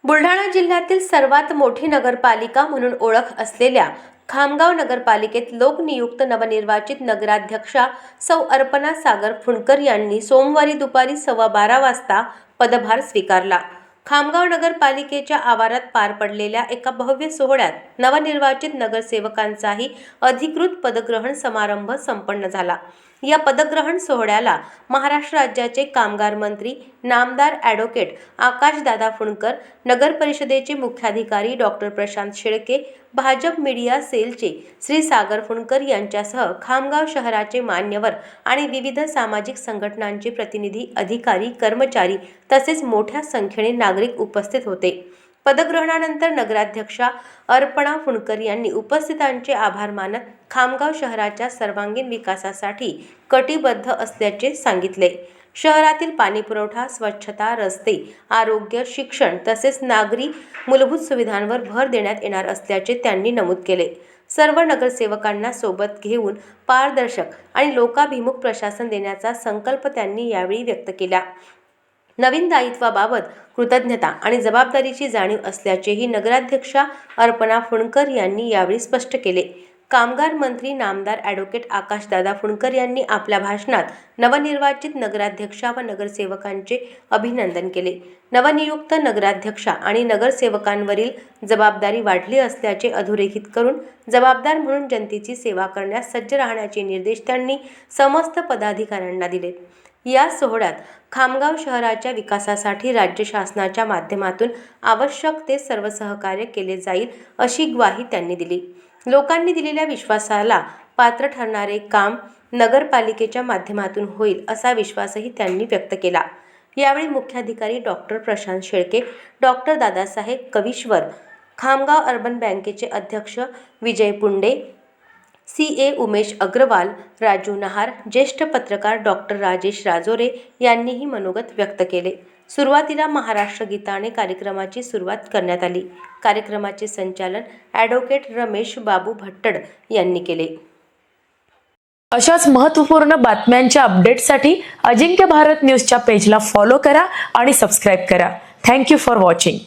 बुलढाणा जिल्ह्यातील सर्वात मोठी नगरपालिका म्हणून ओळख असलेल्या खामगाव नगरपालिकेत लोकनियुक्त नवनिर्वाचित नगराध्यक्षा सौ अर्पणा सागर फुंडकर यांनी सोमवारी दुपारी 12:15 वाजता पदभार स्वीकारला। खामगाव नगरपालिकेच्या आवारात पार पडलेल्या एका भव्य सोहळ्यात नवनिर्वाचित नगरसेवकांचाही अधिकृत पदग्रहण समारंभ संपन्न झाला। या पदग्रहण सोहळ्याला महाराष्ट्र राज्याचे कामगार मंत्री नामदार ॲडव्होकेट आकाशदादा फुंडकर, नगर परिषदेचे मुख्याधिकारी डॉक्टर प्रशांत शेळके, भाजप मीडिया सेलचे श्री सागर फुंडकर यांच्यासह खामगाव शहराचे मान्यवर आणि विविध सामाजिक संघटनांचे प्रतिनिधी, अधिकारी, कर्मचारी तसेच मोठ्या संख्येने नागरिक उपस्थित होते। पदग्रहणानंतर नगराध्यक्षा अर्पणा फुंडकर यांनी उपस्थितांचे आभार मानत खामगाव शहराच्या सर्वांगीण विकासासाठी कटिबद्ध असल्याचे सांगितले। शहरातील पाणीपुरवठा, स्वच्छता, रस्ते, आरोग्य, शिक्षण तसेच नागरी मूलभूत सुविधांवर भर देण्यात येणार असल्याचे त्यांनी नमूद केले। सर्व नगरसेवकांना सोबत घेऊन पारदर्शक आणि लोकाभिमुख प्रशासन देण्याचा संकल्प त्यांनी यावेळी व्यक्त केला। नवीन दायित्वाबाबत कृतज्ञता आणि जबाबदारीची जाणीव असल्याचेही नगराध्यक्षा अर्पणा फुंडकर यांनी यावेळी स्पष्ट केले। कामगार मंत्री नामदार ॲडव्होकेट आकाशदादा फुंडकर यांनी आपल्या भाषणात नवनिर्वाचित नगराध्यक्षा व नगरसेवकांचे अभिनंदन केले। नवनियुक्त नगराध्यक्षा आणि नगरसेवकांवरील जबाबदारी वाढली असल्याचे अधोरेखित करून जबाबदार म्हणून जनतेची सेवा करण्यास सज्ज राहण्याचे निर्देश त्यांनी समस्त पदाधिकाऱ्यांना दिले। या सोहळ्यात खामगाव शहराच्या विकासासाठी राज्य शासनाच्या माध्यमातून आवश्यक ते सर्व सहकार्य केले जाईल अशी ग्वाही त्यांनी दिली। लोकांनी दिलेल्या विश्वासाला पात्र ठरणारे काम नगरपालिकेच्या माध्यमातून होईल असा विश्वासही त्यांनी व्यक्त केला। यावेळी मुख्याधिकारी doctor Prashant Shelke, doctor Dadasaheb Kavishwar, Khamgaon urban बँकेचे अध्यक्ष विजय पुंडे, CA उमेश अग्रवाल, राजू नहार, ज्येष्ठ पत्रकार डॉक्टर राजेश राजोरे यांनीही मनोगत व्यक्त केले। सुरुवातीला महाराष्ट्र गीताने कार्यक्रमाची सुरुवात करण्यात आली। कार्यक्रमाचे संचालन ॲडव्होकेट रमेश बाबू भट्टड यांनी केले। अशाच महत्त्वपूर्ण बातम्यांच्या अपडेटसाठी अजिंक्य भारत न्यूजच्या पेजला फॉलो करा आणि सबस्क्राईब करा। Thank you for watching.